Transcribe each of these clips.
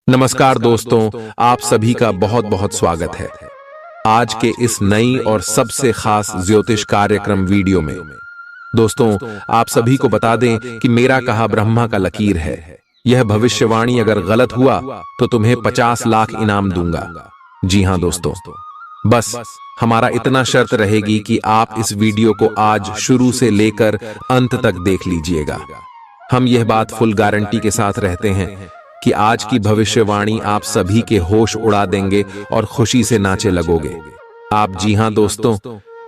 नमस्कार दोस्तों, आप सभी का बहुत बहुत स्वागत है आज के इस नई और सबसे खास ज्योतिष कार्यक्रम वीडियो में। दोस्तों, आप सभी को बता दें कि मेरा कहा ब्रह्मा का लकीर है। यह भविष्यवाणी अगर गलत हुआ तो तुम्हें 50 लाख इनाम दूंगा। जी हां दोस्तों, बस हमारा इतना शर्त रहेगी कि आप इस वीडियो को आज शुरू से लेकर अंत तक देख लीजिएगा। हम यह बात फुल गारंटी के साथ रहते हैं कि आज की भविष्यवाणी आप सभी के होश उड़ा देंगे और खुशी से नाचे लगोगे आप। जी हां दोस्तों,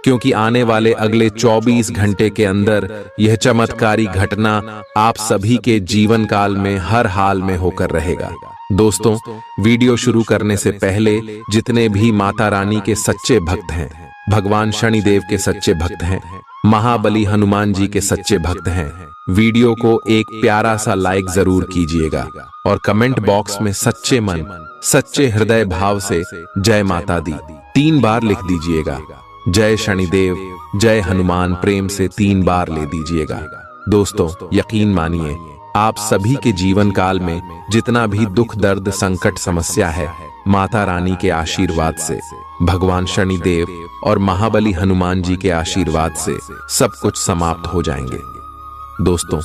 क्योंकि आने वाले अगले 24 घंटे के अंदर यह चमत्कारी घटना आप सभी के जीवन काल में हर हाल में होकर रहेगा। दोस्तों, वीडियो शुरू करने से पहले जितने भी माता रानी के सच्चे भक्त हैं, भगवान शनिदेव के सच्चे भक्त हैं, महाबली हनुमान जी के सच्चे भक्त हैं, वीडियो को एक प्यारा सा लाइक जरूर कीजिएगा और कमेंट बॉक्स में सच्चे मन सच्चे हृदय भाव से जय माता दी 3 बार लिख दीजिएगा। जय शनिदेव, जय हनुमान प्रेम से 3 बार ले दीजिएगा। दोस्तों, यकीन मानिए, आप सभी के जीवन काल में जितना भी दुख दर्द संकट समस्या है, माता रानी के आशीर्वाद से, भगवान शनिदेव और महाबली हनुमान जी के आशीर्वाद से सब कुछ समाप्त हो जाएंगे। दोस्तों,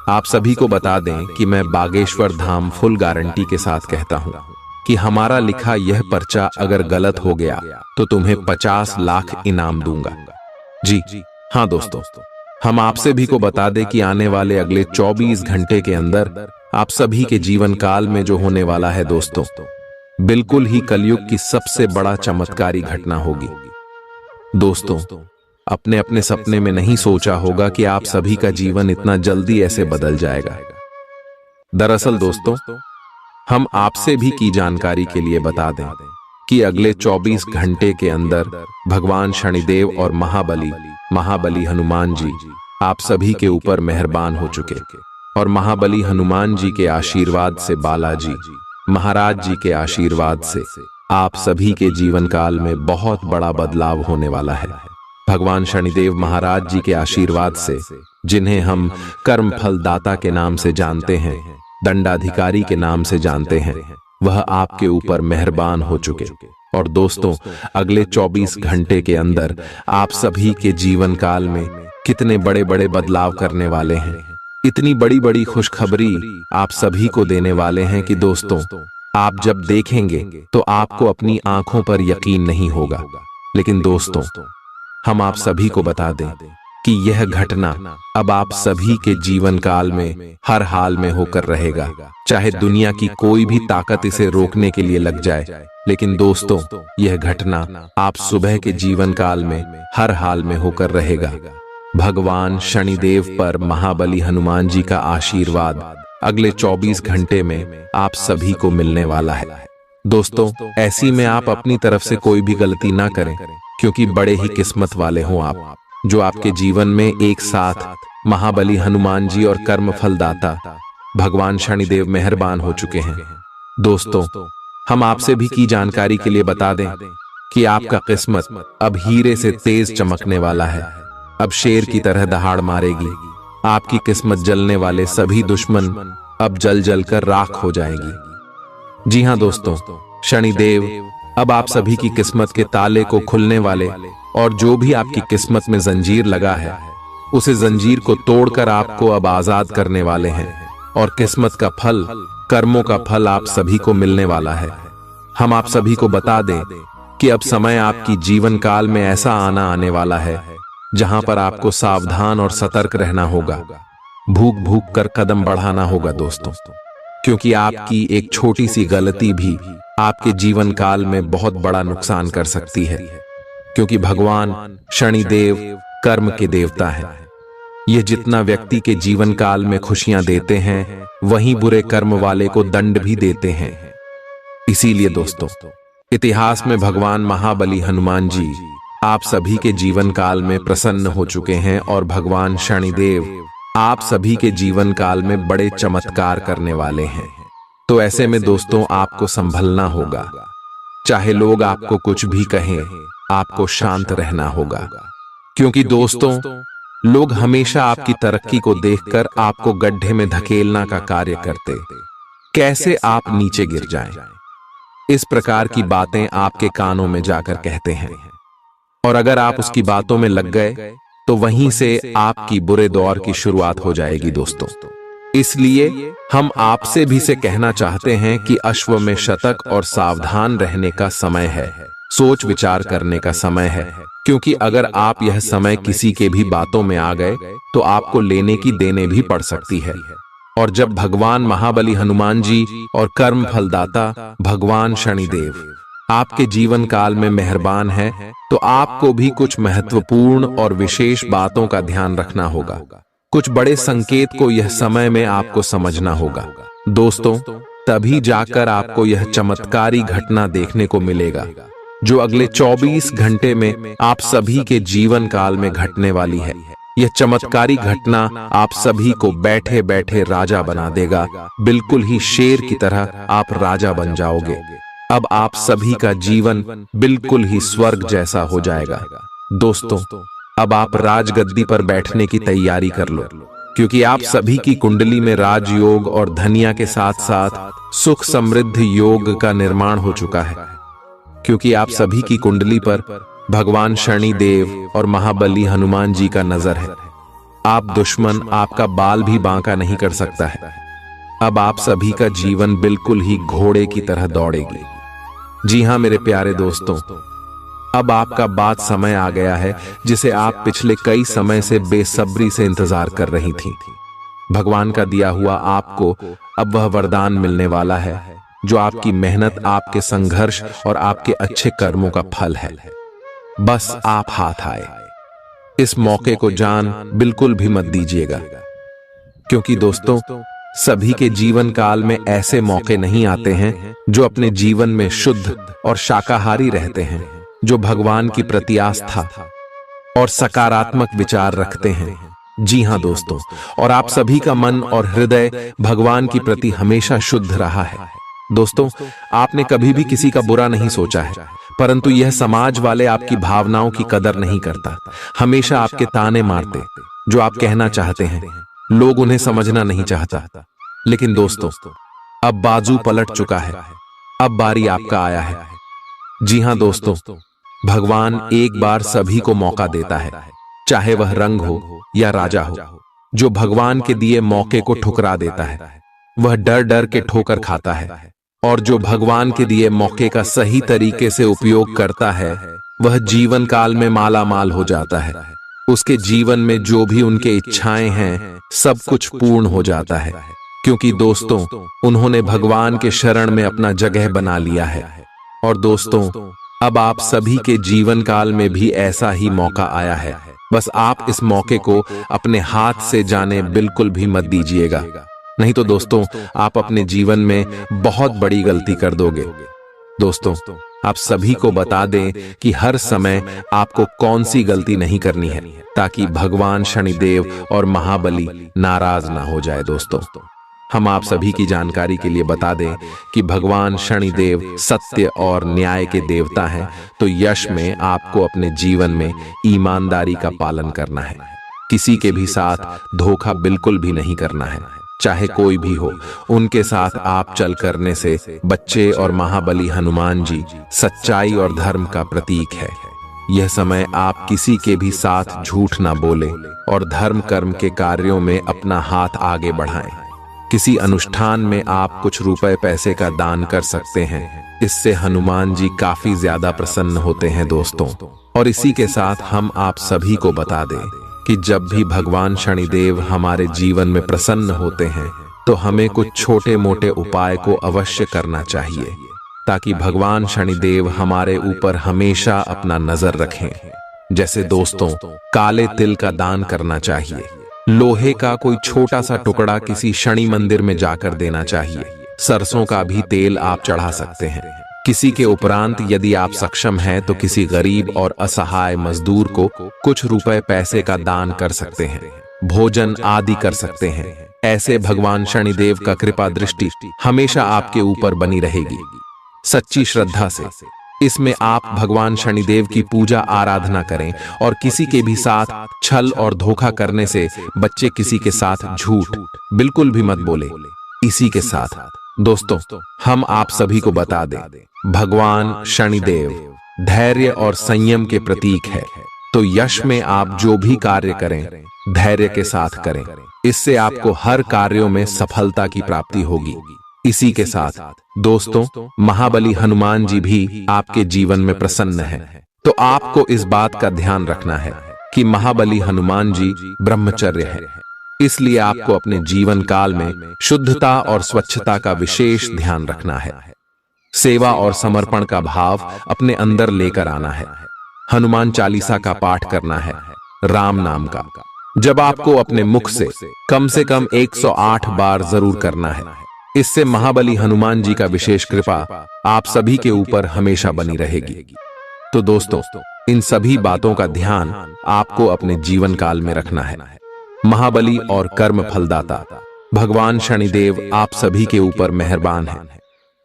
आप सभी को बता दें कि मैं बागेश्वर धाम फुल गारंटी के साथ कहता हूं कि हमारा लिखा यह पर्चा अगर गलत हो गया तो तुम्हें 50 लाख इनाम दूंगा। जी हां दोस्तों, हम आपसे भी को बता दें कि आने वाले अगले 24 घंटे के अंदर आप सभी के जीवन काल में जो होने वाला है दोस्तों, बिल्कुल ही कलयुग की सबसे बड़ा चमत्कारी घटना होगी। दोस्तों, अपने अपने सपने में नहीं सोचा होगा कि आप सभी का जीवन इतना जल्दी ऐसे बदल जाएगा। दरअसल दोस्तों, हम आपसे भी की जानकारी के लिए बता दें कि अगले 24 घंटे के अंदर भगवान शनिदेव और महाबली हनुमान जी आप सभी के ऊपर मेहरबान हो चुके और महाबली हनुमान जी के आशीर्वाद से, बालाजी महाराज जी के आशीर्वाद से आप सभी के जीवन काल में बहुत बड़ा बदलाव होने वाला है। भगवान शनिदेव महाराज जी के आशीर्वाद से, जिन्हें हम कर्म फल दाता के नाम से जानते हैं, दंडाधिकारी के नाम से जानते हैं, वह आपके ऊपर मेहरबान हो चुके और दोस्तों, अगले 24 घंटे के अंदर आप सभी के जीवन काल में कितने बड़े बड़े बदलाव करने वाले हैं। इतनी बड़ी बड़ी खुशखबरी आप सभी को देने वाले हैं कि दोस्तों, आप जब देखेंगे तो आपको अपनी आंखों पर यकीन नहीं होगा। लेकिन दोस्तों, हम आप सभी को बता दें कि यह घटना अब आप सभी के जीवन काल में हर हाल में होकर रहेगा, चाहे दुनिया की कोई भी ताकत इसे रोकने के लिए लग जाए। लेकिन दोस्तों, यह घटना आप सुबह के जीवन काल में हर हाल में होकर रहेगा। भगवान शनिदेव पर महाबली हनुमान जी का आशीर्वाद अगले 24 घंटे में आप सभी को मिलने वाला है। दोस्तों, ऐसी में आप अपनी तरफ से कोई भी गलती ना करें, क्योंकि बड़े ही किस्मत वाले हों आप, जो आपके जीवन में एक साथ महाबली हनुमान जी और कर्म फलदाता भगवान शनिदेव मेहरबान हो चुके हैं। दोस्तों, हम आपसे भी की जानकारी के लिए बता दें कि आपका किस्मत अब हीरे से तेज चमकने वाला है। अब शेर की तरह दहाड़ मारेगी। आपकी किस्मत जलने वाले सभी दुश्मन अब जल जल कर राख हो जाएंगी। जी हां दोस्तों, शनिदेव अब आप सभी की किस्मत के ताले को खुलने वाले और जो भी आपकी किस्मत में जंजीर लगा है, उसे जंजीर को तोड़कर आपको अब आजाद करने वाले हैं और किस्मत का फल, कर्मों का फल आप सभी को मिलने वाला है। हम आप सभी को बता दें कि अब समय आपकी जीवन काल में ऐसा आने वाला है जहां पर आपको सावधान और सतर्क रहना होगा, भूख भूख कर कदम बढ़ाना होगा दोस्तों, क्योंकि आपकी एक छोटी सी गलती भी आपके जीवन काल में बहुत बड़ा नुकसान कर सकती है। क्योंकि भगवान शनिदेव कर्म के देवता है। ये जितना व्यक्ति के जीवन काल में खुशियां देते हैं, वहीं बुरे कर्म वाले को दंड भी देते हैं। इसीलिए दोस्तों, इतिहास में भगवान महाबली हनुमान जी आप सभी के जीवन काल में प्रसन्न हो चुके हैं और भगवान शनिदेव आप सभी के जीवन काल में बड़े चमत्कार करने वाले हैं। तो ऐसे में दोस्तों, आपको संभलना होगा। चाहे लोग आपको कुछ भी कहें, आपको शांत रहना होगा, क्योंकि दोस्तों, लोग हमेशा आपकी तरक्की को देखकर आपको गड्ढे में धकेलना का कार्य करते कैसे आप नीचे गिर जाएं। इस प्रकार की बातें आपके कानों में जाकर कहते हैं, और अगर आप उसकी बातों में लग गए तो वहीं से आपकी बुरे दौर की शुरुआत हो जाएगी दोस्तों। इसलिए हम आपसे भी से कहना चाहते हैं कि अश्व में शतक और सावधान रहने का समय है, सोच विचार करने का समय है, क्योंकि अगर आप यह समय किसी के भी बातों में आ गए तो आपको लेने की देने भी पड़ सकती है। और जब भगवान महाबली हनुमान जी और कर्म फलदाता भगवान शनिदेव आपके जीवन काल में मेहरबान है, तो आपको भी कुछ महत्वपूर्ण और विशेष बातों का ध्यान रखना होगा। कुछ बड़े संकेत को यह समय में आपको समझना होगा दोस्तों, तभी जाकर आपको यह चमत्कारी घटना देखने को मिलेगा जो अगले 24 घंटे में आप सभी के जीवन काल में घटने वाली है। यह चमत्कारी घटना आप सभी को बैठे बैठे राजा बना देगा, बिल्कुल ही शेर की तरह आप राजा बन जाओगे। अब आप सभी का जीवन बिल्कुल ही स्वर्ग जैसा हो जाएगा दोस्तों। अब आप राजगद्दी पर बैठने की तैयारी कर लो, क्योंकि आप सभी की कुंडली में राजयोग और धनिया के साथ साथ सुख समृद्ध योग का निर्माण हो चुका है, क्योंकि आप सभी की कुंडली पर भगवान शनिदेव और महाबली हनुमान जी का नजर है। आप दुश्मन आपका बाल भी बांका नहीं कर सकता है। अब आप सभी का जीवन बिल्कुल ही घोड़े की तरह दौड़ेगी। जी हां मेरे प्यारे दोस्तों, अब आपका बात समय आ गया है जिसे आप पिछले कई समय से बेसब्री से इंतजार कर रही थीं। भगवान का दिया हुआ आपको अब वह वरदान मिलने वाला है जो आपकी मेहनत, आपके संघर्ष और आपके अच्छे कर्मों का फल है। बस आप हाथ आए। इस मौके को जान बिल्कुल भी मत दीजिएगा, क्योंकि दोस्तों सभी के जीवन काल में ऐसे मौके नहीं आते हैं जो अपने जीवन में शुद्ध और शाकाहारी रहते हैं, जो भगवान की प्रति आस्था और सकारात्मक विचार रखते हैं। जी हां दोस्तों, और आप सभी का मन और हृदय भगवान की प्रति हमेशा शुद्ध रहा है। दोस्तों आपने कभी भी किसी का बुरा नहीं सोचा है, परंतु यह समाज वाले आपकी भावनाओं की कदर नहीं करता, हमेशा आपके ताने मारते। जो आप कहना चाहते हैं लोग उन्हें समझना नहीं चाहता। लेकिन दोस्तों अब बाजू पलट चुका है, अब बारी आपका आया है। जी हां दोस्तों, भगवान एक बार सभी को मौका देता है, चाहे वह रंग हो या राजा हो। जो भगवान के दिए मौके को ठुकरा देता है वह डर डर के ठोकर खाता है, और जो भगवान के दिए मौके का सही तरीके से उपयोग करता है वह जीवन काल में माला माल हो जाता है। उसके जीवन में जो भी उनके इच्छाएं हैं सब कुछ पूर्ण हो जाता है, क्योंकि दोस्तों उन्होंने भगवान के शरण में अपना जगह बना लिया है। और दोस्तों अब आप सभी के जीवन काल में भी ऐसा ही मौका आया है, बस आप इस मौके को अपने हाथ से जाने बिल्कुल भी मत दीजिएगा, नहीं तो दोस्तों आप अपने जीवन में बहुत बड़ी गलती कर दोगे। दोस्तों आप सभी को बता दें कि हर समय आपको कौन सी गलती नहीं करनी है, ताकि भगवान शनिदेव और महाबली नाराज ना हो जाए। दोस्तों हम आप सभी की जानकारी के लिए बता दें कि भगवान शनिदेव सत्य और न्याय के देवता हैं, तो यश में आपको अपने जीवन में ईमानदारी का पालन करना है। किसी के भी साथ धोखा बिल्कुल भी नहीं करना है, चाहे कोई भी हो। उनके साथ आप चल करने से बच्चे और महाबली हनुमान जी सच्चाई और धर्म का प्रतीक है। यह समय आप किसी के भी साथ झूठ ना बोले और धर्म कर्म के कार्यों में अपना हाथ आगे बढ़ाएं। किसी अनुष्ठान में आप कुछ रुपए पैसे का दान कर सकते हैं, इससे हनुमान जी काफी ज्यादा प्रसन्न होते हैं दोस्तों। और इसी के साथ हम आप सभी को बता दें कि जब भी भगवान शनिदेव हमारे जीवन में प्रसन्न होते हैं तो हमें कुछ छोटे मोटे उपाय को अवश्य करना चाहिए, ताकि भगवान शनिदेव हमारे ऊपर हमेशा अपना नजर रखें। जैसे दोस्तों काले तिल का दान करना चाहिए, लोहे का कोई छोटा सा टुकड़ा किसी शनि मंदिर में जाकर देना चाहिए, सरसों का भी तेल आप चढ़ा सकते हैं। किसी के उपरांत यदि आप सक्षम हैं तो किसी गरीब और असहाय मजदूर को कुछ रुपए पैसे का दान कर सकते हैं, भोजन आदि कर सकते हैं। ऐसे भगवान शनिदेव का कृपा दृष्टि हमेशा आपके ऊपर बनी रहेगी, सच्ची श्रद्धा से। इसमें आप भगवान शनिदेव की पूजा आराधना करें और किसी के भी साथ छल और धोखा करने से बच्चे किसी के साथ झूठ बिल्कुल भी मत बोले। इसी के साथ दोस्तों, हम आप सभी को बता दें, भगवान शनिदेव धैर्य और संयम के प्रतीक है। तो यश में आप जो भी कार्य करें, धैर्य के साथ करें। इससे आपको हर कार्यों में सफलता की प्राप्ति होगी। इसी के साथ दोस्तों, महाबली हनुमान जी भी आपके जीवन में प्रसन्न है। तो आपको इस बात का ध्यान रखना है कि महाबली हनुमान जी ब्रह्मचर्य है, इसलिए आपको अपने जीवन काल में शुद्धता और स्वच्छता का विशेष ध्यान रखना है। सेवा और समर्पण का भाव अपने अंदर लेकर आना है। हनुमान चालीसा का पाठ करना है, राम नाम का जब आपको अपने मुख से कम 108 बार जरूर करना है। इससे महाबली हनुमान जी का विशेष कृपा आप सभी के ऊपर हमेशा बनी रहेगी। तो दोस्तों, इन सभी बातों का ध्यान आपको अपने जीवन काल में रखना है। महाबली और कर्म फलदाता भगवान शनिदेव आप सभी के ऊपर मेहरबान हैं।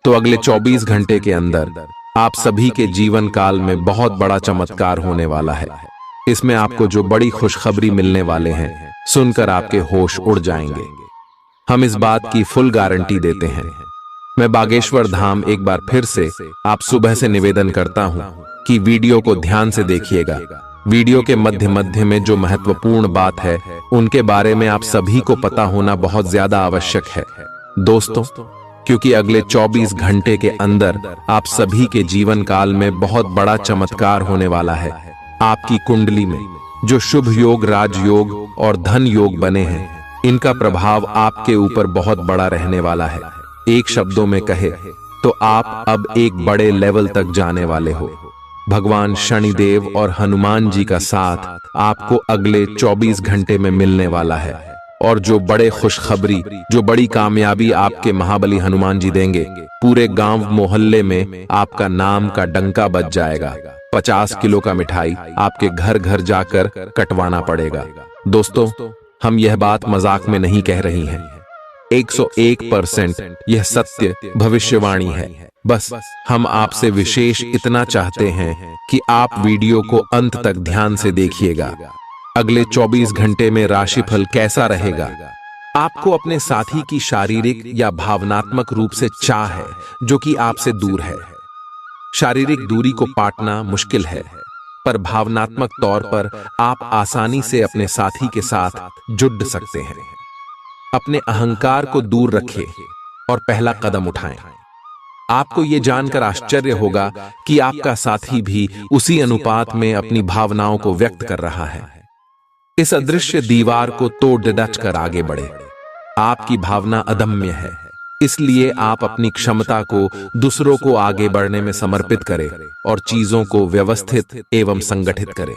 तो अगले 24 घंटे के अंदर आप सभी के जीवन काल में बहुत बड़ा चमत्कार होने वाला है। इसमें आपको जो बड़ी खुशखबरी मिलने वाले हैं, सुनकर आपके होश उड़ जाएंगे। हम इस बात की फुल गारंटी देते हैं। मैं बागेश्वर धाम एक बार फिर से आप सुबह से निवेदन करता हूं कि वीडियो को ध्यान से देखिएगा। वीडियो के मध्य मध्य में जो महत्वपूर्ण बात है, उनके बारे में आप सभी को पता होना बहुत ज्यादा आवश्यक है दोस्तों, क्योंकि अगले 24 घंटे के अंदर आप सभी के जीवन काल में बहुत बड़ा चमत्कार होने वाला है। आपकी कुंडली में जो शुभ योग, राजयोग और धन योग बने हैं, इनका प्रभाव आपके ऊपर बहुत बड़ा रहने वाला है। एक शब्दों में कहे तो आप अब एक बड़े लेवल तक जाने वाले हो। भगवान शनिदेव और हनुमान जी का साथ आपको अगले 24 घंटे में मिलने वाला है। और जो बड़े खुशखबरी, जो बड़ी कामयाबी आपके महाबली हनुमान जी देंगे, पूरे गांव मोहल्ले में आपका नाम का डंका बज जाएगा। 50 किलो का मिठाई आपके घर घर जाकर कटवाना पड़ेगा। दोस्तों, हम यह बात मजाक में नहीं कह रही हैं। 101% यह सत्य भविष्यवाणी है। बस हम आपसे विशेष इतना चाहते हैं कि आप वीडियो को अंत तक ध्यान से देखिएगा। अगले 24 घंटे में राशिफल कैसा रहेगा? आपको अपने साथी की शारीरिक या भावनात्मक रूप से चाह है, जो कि आपसे दूर है। शारीरिक दूरी को पाटना मुश्किल है, पर भावनात्मक तौर पर आप आसानी से अपने साथी के साथ जुड़ सकते हैं। अपने अहंकार को दूर रखें और पहला कदम उठाएं। आपको यह जानकर आश्चर्य होगा कि आपका साथी भी उसी अनुपात में अपनी भावनाओं को व्यक्त कर रहा है। इस अदृश्य दीवार को तोड़ डट कर आगे बढ़े। आपकी भावना अदम्य है, इसलिए आप अपनी क्षमता को दूसरों को आगे बढ़ने में समर्पित करें और चीजों को व्यवस्थित एवं संगठित करें।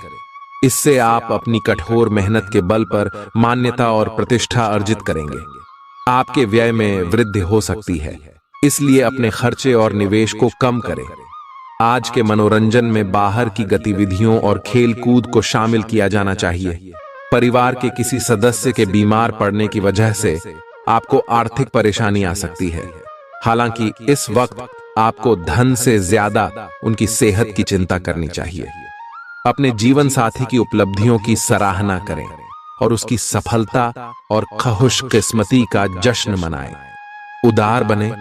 इससे आप अपनी कठोर मेहनत के बल पर मान्यता और प्रतिष्ठा अर्जित करेंगे। आपके व्यय में वृद्धि हो सकती है, इसलिए अपने खर्चे और निवेश को कम करें। आज के मनोरंजन में बाहर की गतिविधियों और खेल कूद को शामिल किया जाना चाहिए। परिवार के किसी सदस्य के बीमार पड़ने की वजह से आपको आर्थिक परेशानी आ सकती है। हालांकि इस वक्त आपको धन से ज्यादा उनकी सेहत की चिंता करनी चाहिए। अपने जीवन साथी की उपलब्धियों की सराहना करें और उसकी सफलता और खुशकिस्मती का जश्न मनाएं। उदार बने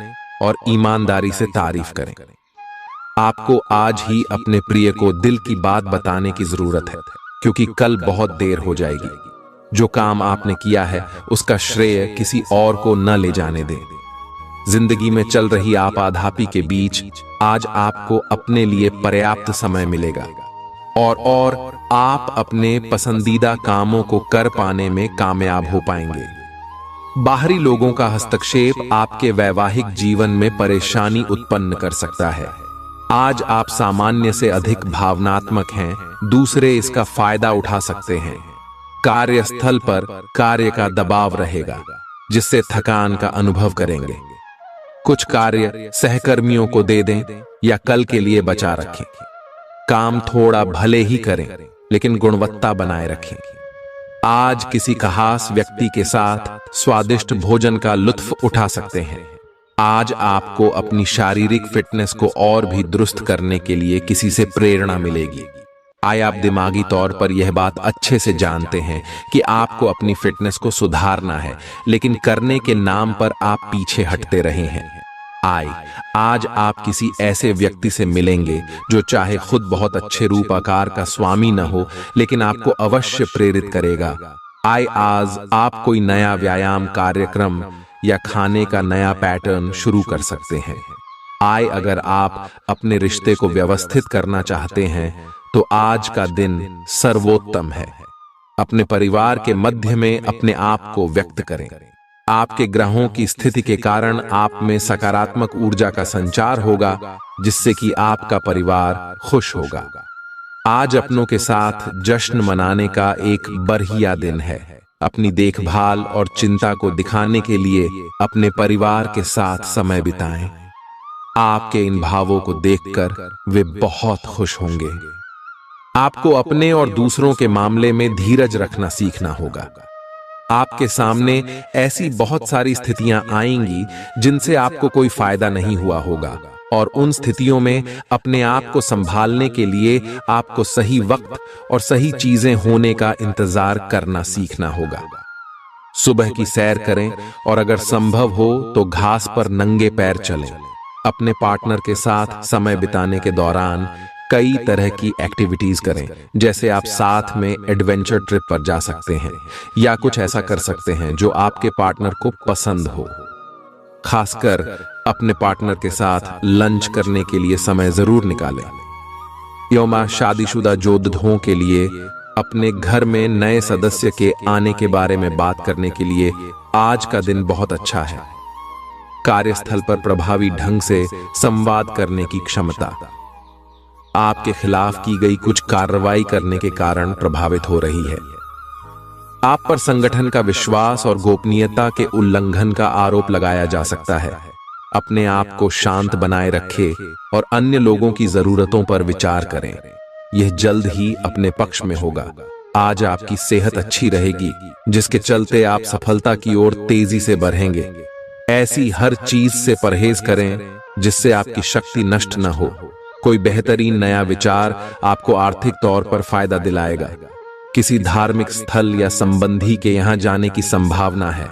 और ईमानदारी से तारीफ करें। आपको आज ही अपने प्रिय को दिल की बात बताने की जरूरत है, क्योंकि कल बहुत देर हो जाएगी। जो काम आपने किया है, उसका श्रेय किसी और को न ले जाने दें। जिंदगी में चल रही आपाधापी के बीच आज आपको अपने लिए पर्याप्त समय मिलेगा और आप अपने पसंदीदा कामों को कर पाने में कामयाब हो पाएंगे। बाहरी लोगों का हस्तक्षेप आपके वैवाहिक जीवन में परेशानी उत्पन्न कर सकता है। आज आप सामान्य से अधिक भावनात्मक हैं, दूसरे इसका फायदा उठा सकते हैं। कार्यस्थल पर कार्य का दबाव रहेगा, जिससे थकान का अनुभव करेंगे। कुछ कार्य सहकर्मियों को दे दें या कल के लिए बचा रखें। काम थोड़ा भले ही करें, लेकिन गुणवत्ता बनाए रखें। आज किसी खास व्यक्ति के साथ स्वादिष्ट भोजन का लुत्फ उठा सकते हैं। आज आपको अपनी शारीरिक फिटनेस को और भी दुरुस्त करने के लिए किसी से प्रेरणा मिलेगी। आए आप दिमागी तौर पर यह बात अच्छे से जानते हैं कि आपको अपनी फिटनेस को सुधारना है, लेकिन करने के नाम पर आप पीछे हटते रहे हैं। आज आप किसी ऐसे व्यक्ति से मिलेंगे जो चाहे खुद बहुत अच्छे रूप आकार का स्वामी न हो, लेकिन आपको अवश्य प्रेरित करेगा। आज आप कोई नया व्यायाम कार्यक्रम या खाने का नया पैटर्न शुरू कर सकते हैं। अगर आप अपने रिश्ते को व्यवस्थित करना चाहते हैं तो आज का दिन सर्वोत्तम है। अपने परिवार के मध्य में अपने आप को व्यक्त करें। आपके ग्रहों की स्थिति के कारण आप में सकारात्मक ऊर्जा का संचार होगा, जिससे कि आपका परिवार खुश होगा। आज अपनों के साथ जश्न मनाने का एक बढ़िया दिन है। अपनी देखभाल और चिंता को दिखाने के लिए अपने परिवार के साथ समय बिताएं। आपके इन भावों को देखकर वे बहुत खुश होंगे। आपको अपने और दूसरों के मामले में धीरज रखना सीखना होगा। आपके सामने ऐसी बहुत सारी स्थितियां आएंगी जिनसे आपको कोई फायदा नहीं हुआ होगा, और उन स्थितियों में अपने आप को संभालने के लिए आपको सही वक्त और सही चीजें होने का इंतजार करना सीखना होगा। सुबह की सैर करें और अगर संभव हो तो घास पर नंगे पैर चलें। अपने पार्टनर के साथ समय बिताने के दौरान कई तरह की एक्टिविटीज करें, जैसे आप साथ में एडवेंचर ट्रिप पर जा सकते हैं या कुछ ऐसा कर सकते हैं जो आपके पार्टनर को पसंद हो। खासकर अपने पार्टनर के साथ लंच करने के लिए समय जरूर निकालें। योमा शादीशुदा जोड़ों के लिए अपने घर में नए सदस्य के आने के बारे में बात करने के लिए आज का दिन बहुत अच्छा है। कार्यस्थल पर प्रभावी ढंग से संवाद करने की क्षमता आपके खिलाफ की गई कुछ कार्रवाई करने के कारण प्रभावित हो रही है। आप पर संगठन का विश्वास और गोपनीयता के उल्लंघन का आरोप लगाया जा सकता है। अपने आप को शांत बनाए रखें और अन्य लोगों की जरूरतों पर विचार करें। यह जल्द ही अपने पक्ष में होगा। आज आपकी सेहत अच्छी रहेगी, जिसके चलते आप सफलता की ओर तेजी से बढ़ेंगे। ऐसी हर चीज से परहेज करें जिससे आपकी शक्ति नष्ट न हो। कोई बेहतरीन नया विचार आपको आर्थिक तौर पर फायदा दिलाएगा। किसी धार्मिक स्थल या संबंधी के यहां जाने की संभावना है।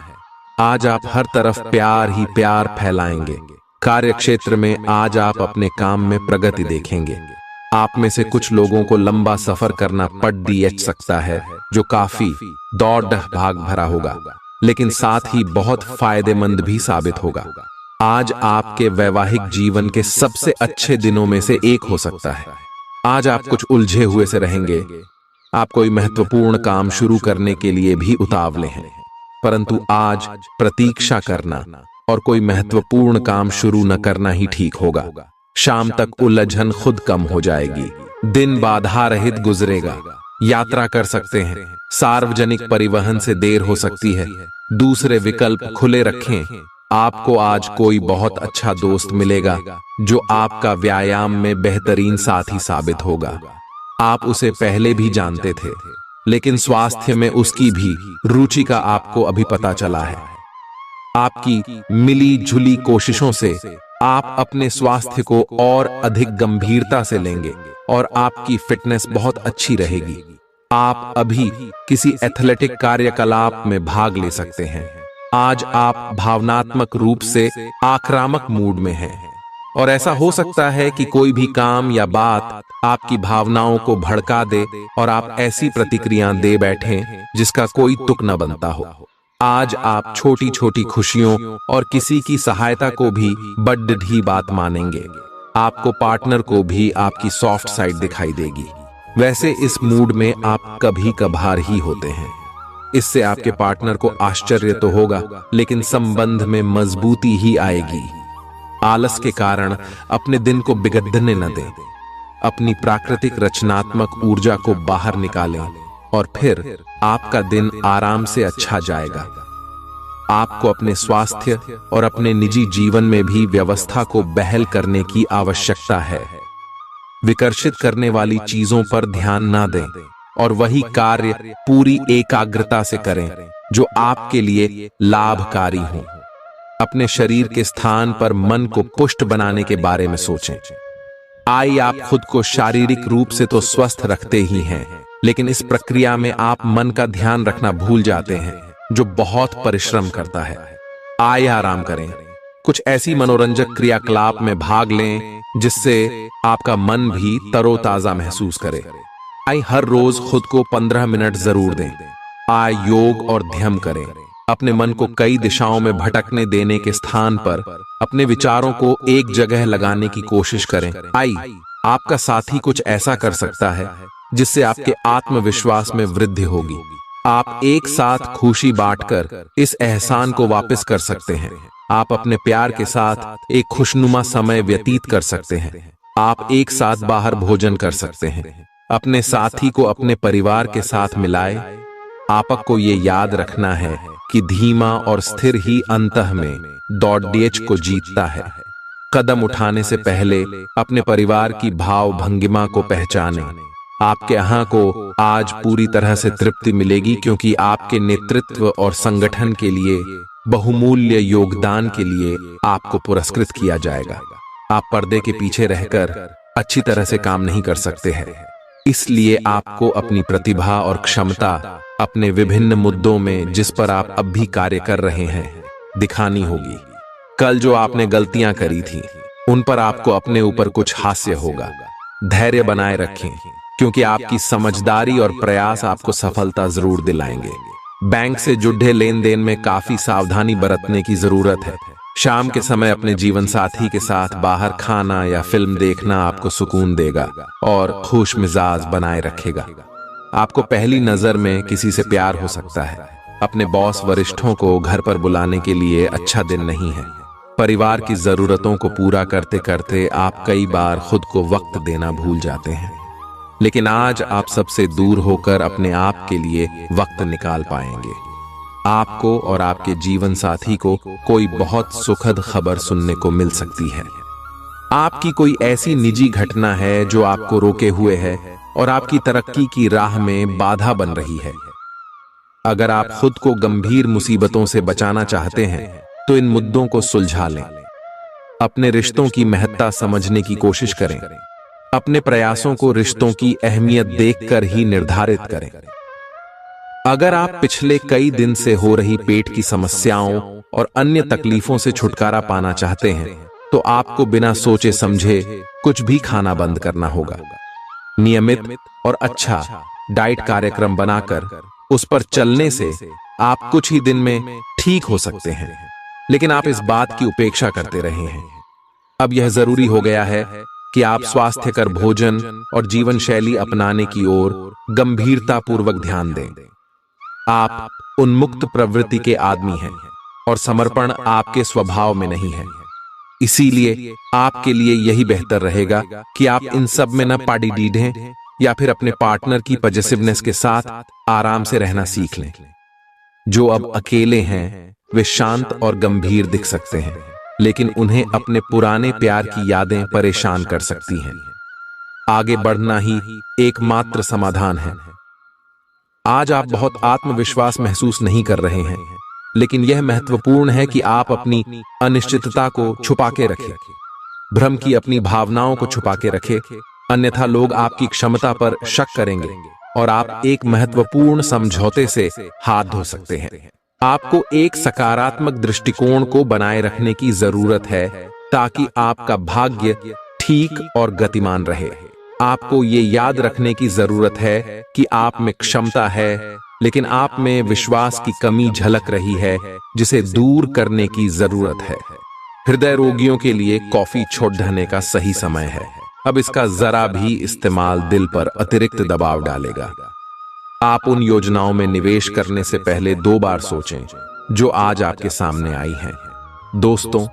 आज आप हर तरफ प्यार ही प्यार फैलाएंगे। कार्यक्षेत्र में आज आप अपने काम में प्रगति देखेंगे। आप में से कुछ लोगों को लंबा सफर करना पड़ सकता है, जो काफी दौड़ भाग भरा होगा, लेकिन साथ ही बहुत फायदेमंद भी साबित होगा। आज आपके वैवाहिक जीवन के सबसे अच्छे दिनों में से एक हो सकता है। आज आप कुछ उलझे हुए से रहेंगे। आप कोई महत्वपूर्ण काम शुरू करने के लिए भी उतावले हैं, परंतु आज प्रतीक्षा करना और कोई महत्वपूर्ण काम शुरू न करना ही ठीक होगा। शाम तक उलझन खुद कम हो जाएगी। दिन बाधा रहित गुजरेगा। यात्रा कर सकते हैं। सार्वजनिक परिवहन से देर हो सकती है। दूसरे विकल्प खुले रखें। आपको आज कोई बहुत अच्छा दोस्त मिलेगा जो आपका व्यायाम में बेहतरीन साथी साबित होगा। आप उसे पहले भी जानते थे, लेकिन स्वास्थ्य में उसकी भी रुचि का आपको अभी पता चला है। आपकी मिली जुली कोशिशों से आप अपने स्वास्थ्य को और अधिक गंभीरता से लेंगे और आपकी फिटनेस बहुत अच्छी रहेगी। आप अभी किसी एथलेटिक कार्यकलाप में भाग ले सकते हैं। आज आप भावनात्मक रूप से आक्रामक मूड में हैं, और ऐसा हो सकता है कि कोई भी काम या बात आपकी भावनाओं को भड़का दे और आप ऐसी प्रतिक्रिया दे बैठें जिसका कोई तुक न बनता हो। आज आप छोटी छोटी खुशियों और किसी की सहायता को भी बड़ी बात मानेंगे। आपको पार्टनर को भी आपकी सॉफ्ट साइड दिखाई देगी। वैसे इस मूड में आप कभी कभार ही होते हैं। इससे आपके पार्टनर को आश्चर्य तो होगा, लेकिन संबंध में मजबूती ही आएगी। आलस के कारण अपने दिन को बिगड़ने न दें। अपनी प्राकृतिक रचनात्मक ऊर्जा को बाहर निकालें और फिर आपका दिन आराम से अच्छा जाएगा। आपको अपने स्वास्थ्य और अपने निजी जीवन में भी व्यवस्था को बहाल करने की आवश्यकता है। विकर्षित करने वाली चीजों पर ध्यान ना दें और वही कार्य पूरी एकाग्रता से करें जो आपके लिए लाभकारी हो। अपने शरीर के स्थान पर मन को पुष्ट बनाने के बारे में सोचें। आई आप खुद को शारीरिक रूप से तो स्वस्थ रखते ही हैं, लेकिन इस प्रक्रिया में आप मन का ध्यान रखना भूल जाते हैं, जो बहुत परिश्रम करता है। आइए आराम करें, कुछ ऐसी मनोरंजक क्रियाकलाप में भाग लें जिससे आपका मन भी तरोताजा महसूस करे। आइए हर रोज खुद को 15 मिनट जरूर दें। आइए योग और ध्यान करें। अपने मन को कई दिशाओं में भटकने देने के स्थान पर अपने विचारों को एक जगह लगाने की कोशिश करें। आइए आपका साथी कुछ ऐसा कर सकता है जिससे आपके आत्मविश्वास में वृद्धि होगी। आप एक साथ खुशी बांटकर इस एहसान को वापस कर सकते हैं। आप अपने प्यार के साथ एक खुशनुमा समय व्यतीत कर सकते हैं। आप एक साथ बाहर भोजन कर सकते हैं। अपने साथी को अपने परिवार के साथ मिलाए। आपको ये याद रखना है कि धीमा और स्थिर ही अंतः में दौड़ को जीतता है। कदम उठाने से पहले अपने परिवार की भाव भंगिमा को पहचानें। आपके यहाँ को आज पूरी तरह से तृप्ति मिलेगी, क्योंकि आपके नेतृत्व और संगठन के लिए बहुमूल्य योगदान के लिए आपको पुरस्कृत किया जाएगा। आप पर्दे के पीछे रहकर अच्छी तरह से काम नहीं कर सकते हैं, इसलिए आपको अपनी प्रतिभा और क्षमता अपने विभिन्न मुद्दों में जिस पर आप अब भी कार्य कर रहे हैं दिखानी होगी। कल जो आपने गलतियां करी थी उन पर आपको अपने ऊपर कुछ हास्य होगा। धैर्य बनाए रखें, क्योंकि आपकी समझदारी और प्रयास आपको सफलता जरूर दिलाएंगे। बैंक से जुड़े लेन देन में काफी सावधानी बरतने की जरूरत है। शाम के समय अपने जीवन साथी के साथ बाहर खाना या फिल्म देखना आपको सुकून देगा और खुश मिजाज बनाए रखेगा। आपको पहली नजर में किसी से प्यार हो सकता है। अपने बॉस वरिष्ठों को घर पर बुलाने के लिए अच्छा दिन नहीं है। परिवार की जरूरतों को पूरा करते करते आप कई बार खुद को वक्त देना भूल जाते हैं, लेकिन आज आप सबसे दूर होकर अपने आप के लिए वक्त निकाल पाएंगे। आपको और आपके जीवन साथी को कोई बहुत सुखद खबर सुनने को मिल सकती है। आपकी कोई ऐसी निजी घटना है जो आपको रोके हुए है और आपकी तरक्की की राह में बाधा बन रही है। अगर आप खुद को गंभीर मुसीबतों से बचाना चाहते हैं तो इन मुद्दों को सुलझा लें। अपने रिश्तों की महत्ता समझने की कोशिश करें। अपने प्रयासों को रिश्तों की अहमियत देखकर ही निर्धारित करें। अगर आप पिछले कई दिन से हो रही पेट की समस्याओं और अन्य तकलीफों से छुटकारा पाना चाहते हैं तो आपको बिना सोचे समझे कुछ भी खाना बंद करना होगा। नियमित और अच्छा डाइट कार्यक्रम बनाकर उस पर चलने से आप कुछ ही दिन में ठीक हो सकते हैं, लेकिन आप इस बात की उपेक्षा करते रहे हैं। अब यह जरूरी हो गया है कि आप स्वास्थ्यकर भोजन और जीवन शैली अपनाने की ओर गंभीरतापूर्वक ध्यान दें। आप उन्मुक्त प्रवृत्ति के आदमी हैं और समर्पण आपके स्वभाव में नहीं है। इसीलिए आपके लिए यही बेहतर रहेगा कि आप इन सब में न पाड़ी डीढ़ें या फिर अपने पार्टनर की पॉजिटिवनेस के साथ आराम से रहना सीख लें। जो अब अकेले हैं वे शांत और गंभीर दिख सकते हैं, लेकिन उन्हें अपने पुराने प्यार की यादें परेशान कर सकती हैं। आगे बढ़ना ही एकमात्र समाधान है। आज आप बहुत आत्मविश्वास महसूस नहीं कर रहे हैं, लेकिन यह महत्वपूर्ण है कि आप अपनी अनिश्चितता को छुपा के रखें। भ्रम की अपनी भावनाओं को छुपा के रखें, अन्यथा लोग आपकी क्षमता पर शक करेंगे और आप एक महत्वपूर्ण समझौते से हाथ धो सकते हैं। आपको एक सकारात्मक दृष्टिकोण को बनाए रखने की जरूरत है ताकि आपका भाग्य ठीक और गतिमान रहे। आपको ये याद रखने की जरूरत है कि आप में क्षमता है, लेकिन आप में विश्वास की कमी झलक रही है, जिसे दूर करने की जरूरत है। हृदय रोगियों के लिए कॉफी छोड़ देने का सही समय है। अब इसका जरा भी इस्तेमाल दिल पर अतिरिक्त दबाव डालेगा। आप उन योजनाओं में निवेश करने से पहले 2 बार सोचें जो आज आपके सामने आई हैं। दोस्तों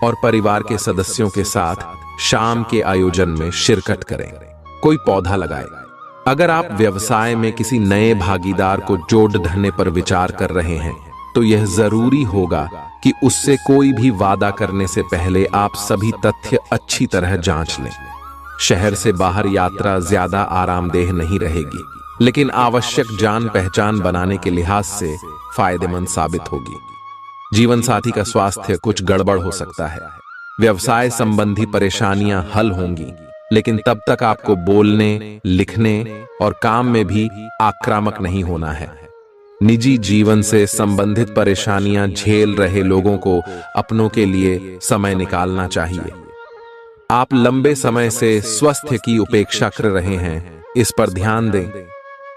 और परिवार के सदस्यों के साथ शाम के आयोजन में शिरकत करें। कोई पौधा लगाए। अगर आप व्यवसाय में किसी नए भागीदार को जोड़ ढाने पर विचार कर रहे हैं तो यह जरूरी होगा कि उससे कोई भी वादा करने से पहले आप सभी तथ्य अच्छी तरह जांच लें। शहर से बाहर यात्रा ज्यादा आरामदेह नहीं रहेगी, लेकिन आवश्यक जान पहचान बनाने के लिहाज से फायदेमंद साबित होगी। जीवन साथी का स्वास्थ्य कुछ गड़बड़ हो सकता है। व्यवसाय संबंधी परेशानियां हल होंगी, लेकिन तब तक आपको बोलने, लिखने और काम में भी आक्रामक नहीं होना है। निजी जीवन से संबंधित परेशानियां झेल रहे लोगों को अपनों के लिए समय निकालना चाहिए। आप लंबे समय से स्वास्थ्य की उपेक्षा कर रहे हैं, इस पर ध्यान दें।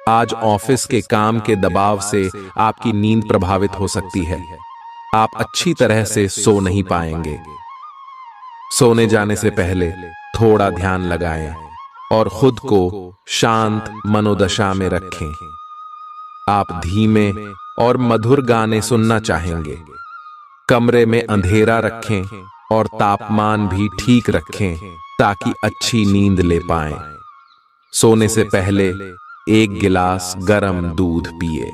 आज ऑफिस के काम के दबाव से आपकी नींद प्रभावित हो सकती है। आप अच्छी तरह से सो नहीं पाएंगे। सोने जाने से पहले थोड़ा ध्यान लगाएं और खुद को शांत मनोदशा में रखें। आप धीमे और मधुर गाने सुनना चाहेंगे। कमरे में अंधेरा रखें और तापमान भी ठीक रखें ताकि अच्छी नींद ले पाएं। सोने से पहले 1 गिलास गर्म दूध पिए।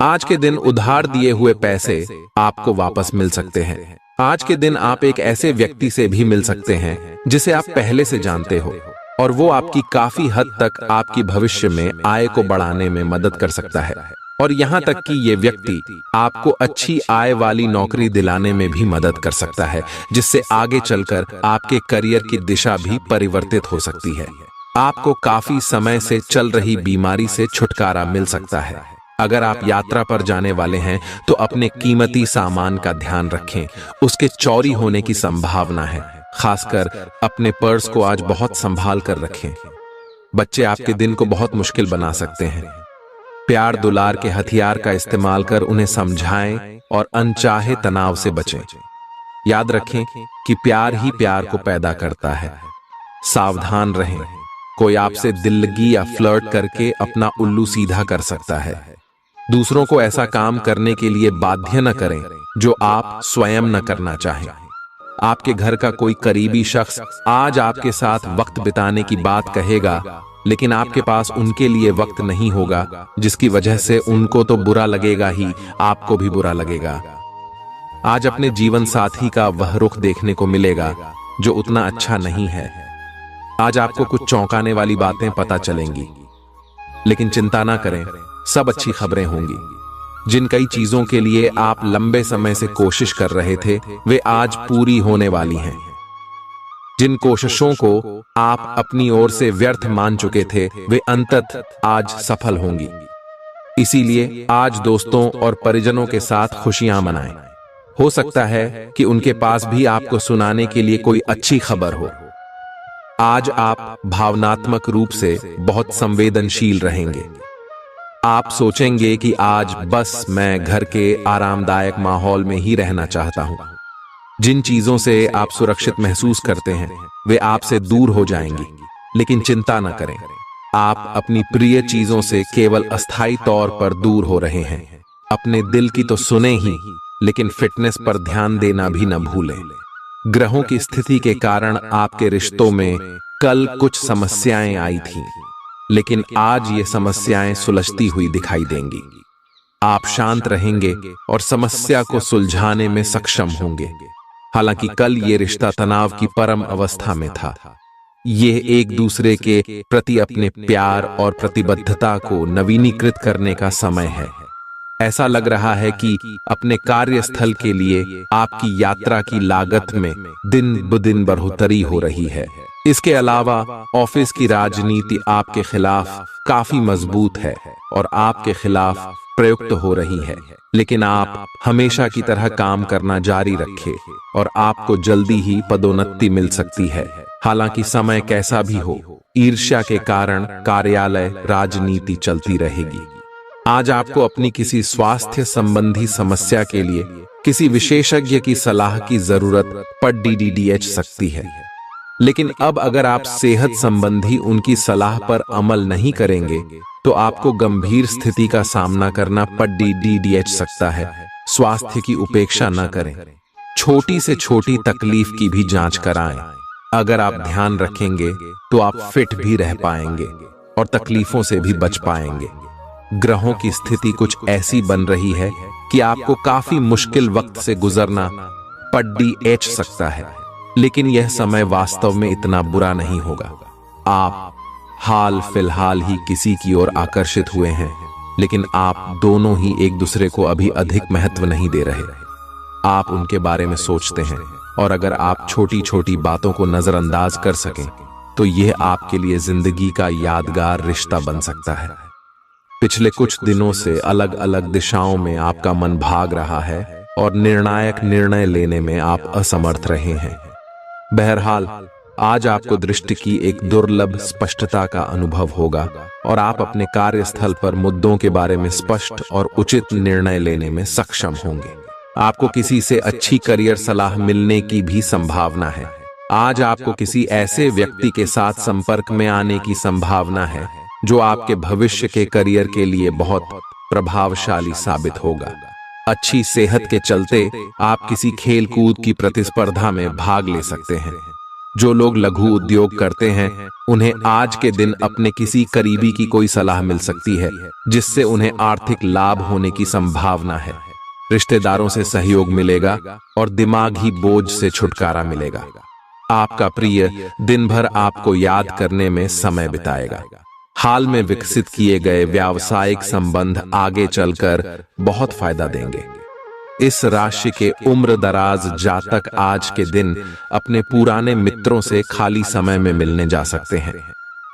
आज के दिन उधार दिए हुए पैसे आपको वापस मिल सकते हैं। आज के दिन आप एक ऐसे व्यक्ति से भी मिल सकते हैं जिसे आप पहले से जानते हो और वो आपकी काफी हद तक आपकी भविष्य में आय को बढ़ाने में मदद कर सकता है। और यहाँ तक कि ये व्यक्ति आपको अच्छी आय वाली नौकरी दिलाने में भी मदद कर सकता है, जिससे आगे चलकर आपके करियर की दिशा भी परिवर्तित हो सकती है। आपको काफी समय से चल रही बीमारी से छुटकारा मिल सकता है। अगर आप यात्रा पर जाने वाले हैं तो अपने कीमती सामान का ध्यान रखें, उसके चोरी होने की संभावना है। खासकर अपने पर्स को आज बहुत संभाल कर रखें। बच्चे आपके दिन को बहुत मुश्किल बना सकते हैं। प्यार दुलार के हथियार का इस्तेमाल कर उन्हें समझाएं और अनचाहे तनाव से बचें। याद रखें कि प्यार ही प्यार को पैदा करता है। सावधान रहें, कोई आपसे दिल्लगी या फ्लर्ट करके अपना उल्लू सीधा कर सकता है। दूसरों को ऐसा काम करने के लिए बाध्य न करें जो आप स्वयं न करना चाहें। आपके घर का कोई करीबी शख्स आज आपके साथ वक्त बिताने की बात कहेगा, लेकिन आपके पास उनके लिए वक्त नहीं होगा, जिसकी वजह से उनको तो बुरा लगेगा ही, आपको भी बुरा लगेगा। आज अपने जीवन साथी का वह रुख देखने को मिलेगा जो उतना अच्छा नहीं है। आज आपको कुछ चौंकाने वाली बातें पता चलेंगी, लेकिन चिंता ना करें, सब अच्छी खबरें होंगी। जिन कई चीजों के लिए आप लंबे समय से कोशिश कर रहे थे, वे आज पूरी होने वाली हैं। जिन कोशिशों को आप अपनी ओर से व्यर्थ मान चुके थे, वे अंततः आज सफल होंगी। इसीलिए आज दोस्तों और परिजनों के साथ खुशियां मनाएं। हो सकता है कि उनके पास भी आपको सुनाने के लिए कोई अच्छी खबर हो। आज आप भावनात्मक रूप से बहुत संवेदनशील रहेंगे। आप सोचेंगे कि आज बस मैं घर के आरामदायक माहौल में ही रहना चाहता हूं। जिन चीजों से आप सुरक्षित महसूस करते हैं, वे आपसे दूर हो जाएंगी, लेकिन चिंता न करें, आप अपनी प्रिय चीजों से केवल अस्थायी तौर पर दूर हो रहे हैं। अपने दिल की तो सुने ही, लेकिन फिटनेस पर ध्यान देना भी न भूलें। ग्रहों की स्थिति के कारण आपके रिश्तों में कल कुछ समस्याएं आई थीं, लेकिन आज ये समस्याएं सुलझती हुई दिखाई देंगी। आप शांत रहेंगे और समस्या को सुलझाने में सक्षम होंगे। हालांकि कल ये रिश्ता तनाव की परम अवस्था में था। ये एक दूसरे के प्रति अपने प्यार और प्रतिबद्धता को नवीनीकृत करने का समय है। ऐसा लग रहा है कि अपने कार्यस्थल के लिए आपकी यात्रा की लागत में दिन ब दिन बढ़ोतरी हो रही है। इसके अलावा ऑफिस की राजनीति आपके खिलाफ काफी मजबूत है और आपके खिलाफ प्रयुक्त हो रही है, लेकिन आप हमेशा की तरह काम करना जारी रखें और आपको जल्दी ही पदोन्नति मिल सकती है। हालांकि समय कैसा भी हो, ईर्ष्या के कारण कार्यालय राजनीति चलती रहेगी। आज आपको अपनी किसी स्वास्थ्य संबंधी समस्या के लिए किसी विशेषज्ञ की सलाह की जरूरत पड़ DDDH सकती है, लेकिन अब अगर आप सेहत संबंधी उनकी सलाह पर अमल नहीं करेंगे तो आपको गंभीर स्थिति का सामना करना पड़ DDDH सकता है। स्वास्थ्य की उपेक्षा न करें, छोटी से छोटी तकलीफ की भी जांच कराएं। अगर आप ध्यान रखेंगे तो आप फिट भी रह पाएंगे और तकलीफों से भी बच पाएंगे। ग्रहों की स्थिति कुछ ऐसी बन रही है कि आपको काफी मुश्किल वक्त से गुजरना पड़ DH सकता है, लेकिन यह समय वास्तव में इतना बुरा नहीं होगा। आप हाल फिलहाल ही किसी की ओर आकर्षित हुए हैं, लेकिन आप दोनों ही एक दूसरे को अभी अधिक महत्व नहीं दे रहे। आप उनके बारे में सोचते हैं और अगर आप छोटी छोटी बातों को नजरअंदाज कर सकें तो यह आपके लिए जिंदगी का यादगार रिश्ता बन सकता है। पिछले कुछ दिनों से अलग अलग दिशाओं में आपका मन भाग रहा है और निर्णायक निर्णय लेने में आप असमर्थ रहे हैं। बहरहाल, आज आपको दृष्टि की एक दुर्लभ स्पष्टता का अनुभव होगा और आप अपने कार्यस्थल पर मुद्दों के बारे में स्पष्ट और उचित निर्णय लेने में सक्षम होंगे। आपको किसी से अच्छी करियर सलाह मिलने की भी संभावना है। आज आपको किसी ऐसे व्यक्ति के साथ संपर्क में आने की संभावना है जो आपके भविष्य के करियर के लिए बहुत प्रभावशाली साबित होगा। अच्छी सेहत के चलते आप किसी खेल कूद की प्रतिस्पर्धा में भाग ले सकते हैं। जो लोग लघु उद्योग करते हैं उन्हें आज के दिन अपने किसी करीबी की कोई सलाह मिल सकती है जिससे उन्हें आर्थिक लाभ होने की संभावना है। रिश्तेदारों से सहयोग मिलेगा और दिमागी बोझ से छुटकारा मिलेगा। आपका प्रिय दिन भर आपको याद करने में समय बिताएगा। हाल में विकसित किए गए व्यावसायिक संबंध आगे चलकर बहुत फायदा देंगे। इस राशि के उम्र दराज जातक आज के दिन अपने पुराने मित्रों से खाली समय में मिलने जा सकते हैं।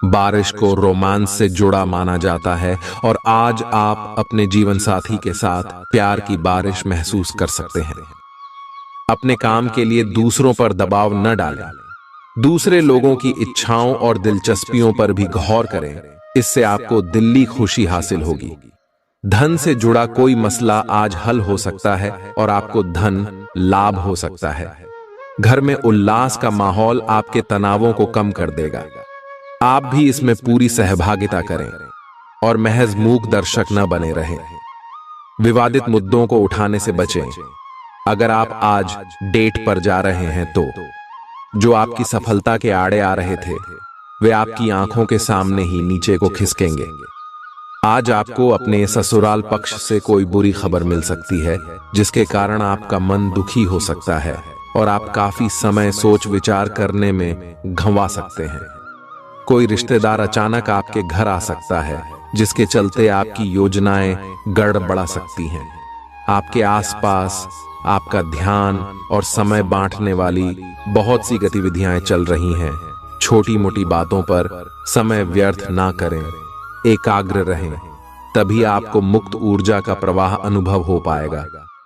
बारिश को रोमांस से जुड़ा माना जाता है और आज आप अपने जीवन साथी के साथ प्यार की बारिश महसूस कर सकते हैं। अपने काम के लिए दूसरों पर दबाव न डालें। दूसरे लोगों की इच्छाओं और दिलचस्पियों पर भी गौर करें। इससे आपको दिल्ली खुशी हासिल होगी। धन से जुड़ा कोई मसला आज हल हो सकता है और आपको धन लाभ हो सकता है। घर में उल्लास का माहौल आपके तनावों को कम कर देगा। आप भी इसमें पूरी सहभागिता करें और महज मूक दर्शक न बने रहें। विवादित मुद्दों को उठाने से बचें। अगर आप आज डेट पर जा रहे हैं तो जो आपकी सफलता के आड़े आ रहे थे वे आपकी आंखों के सामने ही नीचे को खिसकेंगे। आज आपको अपने ससुराल पक्ष से कोई बुरी खबर मिल सकती है जिसके कारण आपका मन दुखी हो सकता है और आप काफी समय सोच विचार करने में घंवा सकते हैं। कोई रिश्तेदार अचानक आपके घर आ सकता है जिसके चलते आपकी योजनाएं गड़बड़ा सकती हैं। आपके आसपास आपका ध्यान और समय बांटने वाली बहुत सी गतिविधियां चल रही हैं। छोटी मोटी बातों पर समय व्यर्थ ना करें, एकाग्र रहें, तभी आपको मुक्त ऊर्जा का प्रवाह अनुभव हो पाएगा।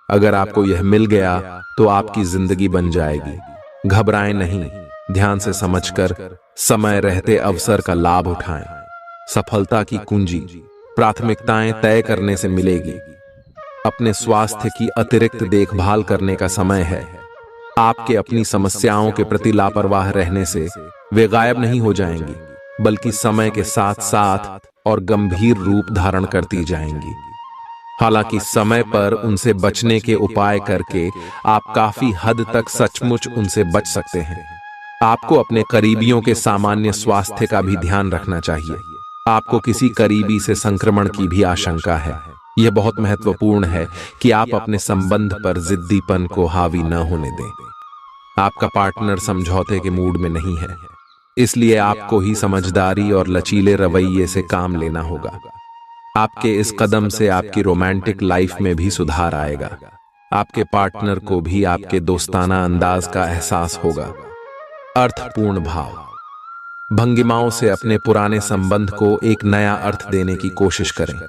अगर आपको यह मिल गया तो आपकी जिंदगी बन जाएगी। घबराएं नहीं, ध्यान से समझकर समय रहते अवसर का लाभ उठाएं। सफलता की कुंजी प्राथमिकताएं तय करने से मिलेगी। अपने स्वास्थ्य की अतिरिक्त देखभाल करने का समय है। आपके अपनी समस्याओं के प्रति लापरवाह रहने से वे गायब नहीं हो जाएंगी, बल्कि समय के साथ साथ और गंभीर रूप धारण करती जाएंगी। हालांकि समय पर उनसे बचने के उपाय करके आप काफी हद तक सचमुच उनसे बच सकते हैं। आपको अपने करीबियों के सामान्य स्वास्थ्य का भी ध्यान रखना चाहिए। आपको किसी करीबी से संक्रमण की भी आशंका है। यह बहुत महत्वपूर्ण है कि आप अपने संबंध पर जिद्दीपन को हावी न होने दें। आपका पार्टनर समझौते के मूड में नहीं है, इसलिए आपको ही समझदारी और लचीले रवैये से काम लेना होगा। आपके इस कदम से आपकी रोमांटिक लाइफ में भी सुधार आएगा। आपके पार्टनर को भी आपके दोस्ताना अंदाज का एहसास होगा। अर्थपूर्ण भाव भंगिमाओं से अपने पुराने संबंध को एक नया अर्थ देने की कोशिश करें।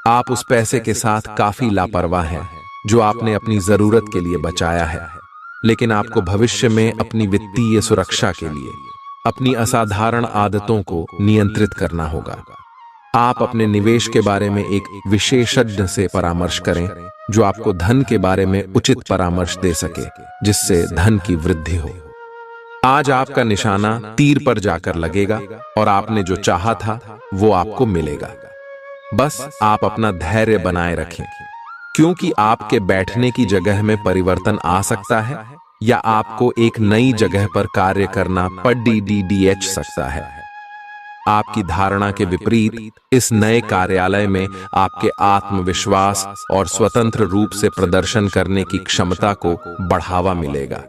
आप उस पैसे के साथ काफी लापरवाह हैं जो आपने अपनी जरूरत के लिए बचाया है, लेकिन आपको भविष्य में अपनी वित्तीय सुरक्षा के लिए अपनी असाधारण आदतों को नियंत्रित करना होगा। आप अपने निवेश के बारे में एक विशेषज्ञ से परामर्श करें जो आपको धन के बारे में उचित परामर्श दे सके, जिससे धन की वृद्धि हो। आज आपका निशाना तीर पर जाकर लगेगा और आपने जो चाहा था वो आपको मिलेगा। बस आप अपना धैर्य बनाए रखें, क्योंकि आपके बैठने की जगह में परिवर्तन आ सकता है या आपको एक नई जगह पर कार्य करना पड़ सकता है। आपकी धारणा के विपरीत इस नए कार्यालय में आपके आत्मविश्वास और स्वतंत्र रूप से प्रदर्शन करने की क्षमता को बढ़ावा मिलेगा।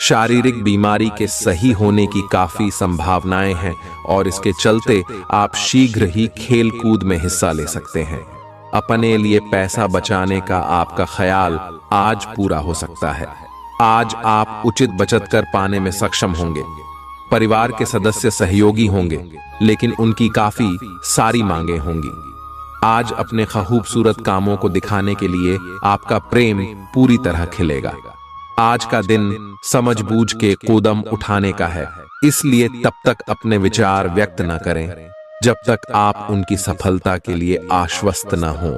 शारीरिक बीमारी के सही होने की काफी संभावनाएं हैं और इसके चलते आप शीघ्र ही खेल कूद में हिस्सा ले सकते हैं। अपने लिए पैसा बचाने का आपका ख्याल आज पूरा हो सकता है। आज आप उचित बचत कर पाने में सक्षम होंगे। परिवार के सदस्य सहयोगी होंगे, लेकिन उनकी काफी सारी मांगे होंगी। आज अपने खूबसूरत कामों को दिखाने के लिए आपका प्रेम पूरी तरह खिलेगा। आज का दिन समझबूझ के कदम उठाने का है, इसलिए तब तक अपने विचार व्यक्त न करें जब तक आप उनकी सफलता के लिए आश्वस्त न हो।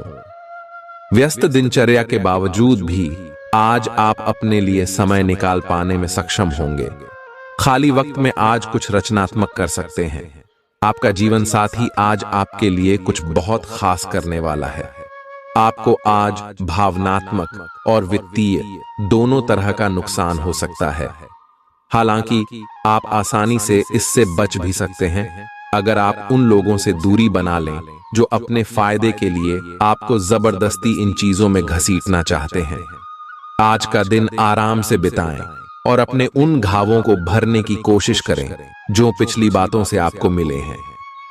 व्यस्त दिनचर्या के बावजूद भी आज आप अपने लिए समय निकाल पाने में सक्षम होंगे। खाली वक्त में आज कुछ रचनात्मक कर सकते हैं। आपका जीवन साथी आज आपके लिए कुछ बहुत खास करने वाला है। आपको आज भावनात्मक और वित्तीय दोनों तरह का नुकसान हो सकता है। हालांकि आप आसानी से इससे बच भी सकते हैं अगर आप उन लोगों से दूरी बना लें जो अपने फायदे के लिए आपको जबरदस्ती इन चीजों में घसीटना चाहते हैं। आज का दिन आराम से बिताएं और अपने उन घावों को भरने की कोशिश करें जो पिछली बातों से आपको मिले हैं।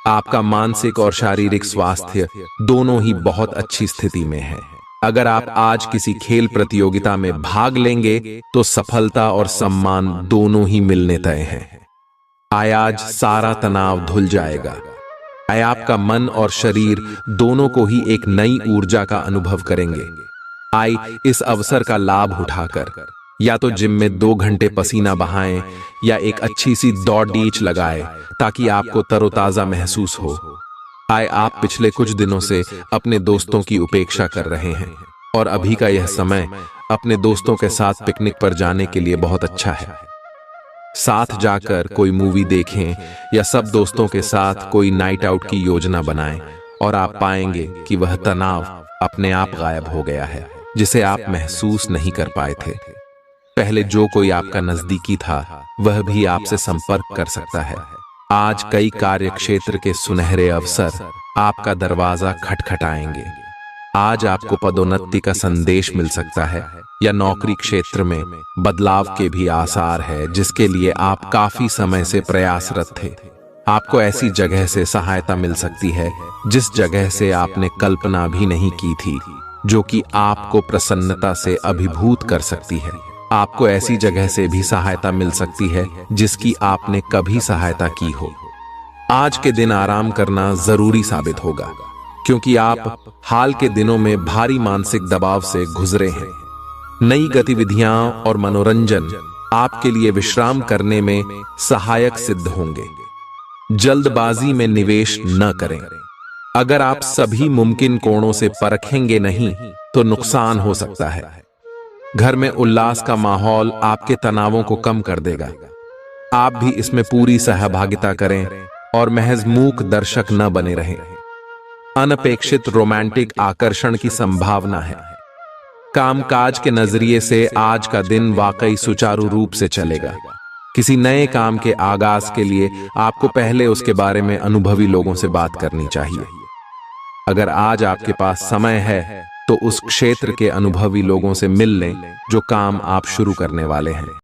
आपका मानसिक और शारीरिक स्वास्थ्य दोनों ही बहुत अच्छी स्थिति में है। अगर आप आज किसी खेल प्रतियोगिता में भाग लेंगे तो सफलता और सम्मान दोनों ही मिलने तय हैं। आज सारा तनाव धुल जाएगा। आपका मन और शरीर दोनों को ही एक नई ऊर्जा का अनुभव करेंगे। इस अवसर का लाभ उठाकर या तो जिम में 2 घंटे पसीना बहाएं या एक अच्छी सी दौड़ डीच लगाएं ताकि आपको तरोताजा महसूस हो। आप पिछले कुछ दिनों से अपने दोस्तों की उपेक्षा कर रहे हैं और अभी का यह समय अपने दोस्तों के साथ पिकनिक पर जाने के लिए बहुत अच्छा है। साथ जाकर कोई मूवी देखें या सब दोस्तों के साथ कोई नाइट आउट की योजना बनाएं और आप पाएंगे कि वह तनाव अपने आप गायब हो गया है जिसे आप महसूस नहीं कर पाए थे। पहले जो कोई आपका नजदीकी था वह भी आपसे संपर्क कर सकता है। आज कई कार्य क्षेत्र के सुनहरे अवसर आपका दरवाजा खटखटाएंगे। आज आपको पदोन्नति का संदेश मिल सकता है या नौकरी क्षेत्र में बदलाव के भी आसार है जिसके लिए आप काफी समय से प्रयासरत थे। आपको ऐसी जगह से सहायता मिल सकती है जिस जगह से आपने कल्पना भी नहीं की थी, जो कि आपको प्रसन्नता से अभिभूत कर सकती है। आपको ऐसी जगह से भी सहायता मिल सकती है जिसकी आपने कभी सहायता की हो। आज के दिन आराम करना जरूरी साबित होगा क्योंकि आप हाल के दिनों में भारी मानसिक दबाव से गुजरे हैं। नई गतिविधियां और मनोरंजन आपके लिए विश्राम करने में सहायक सिद्ध होंगे। जल्दबाजी में निवेश न करें। अगर आप सभी मुमकिन कोणों से परखेंगे नहीं तो नुकसान हो सकता है। घर में उल्लास का माहौल आपके तनावों को कम कर देगा। आप भी इसमें पूरी सहभागिता करें और महज मूक दर्शक न बने रहें। अनपेक्षित रोमांटिक आकर्षण की संभावना है। कामकाज के नजरिए से आज का दिन वाकई सुचारू रूप से चलेगा। किसी नए काम के आगाज के लिए आपको पहले उसके बारे में अनुभवी लोगों से बात करनी चाहिए। अगर आज आपके पास समय है तो उस क्षेत्र के अनुभवी लोगों से मिल लें जो काम आप शुरू करने वाले हैं।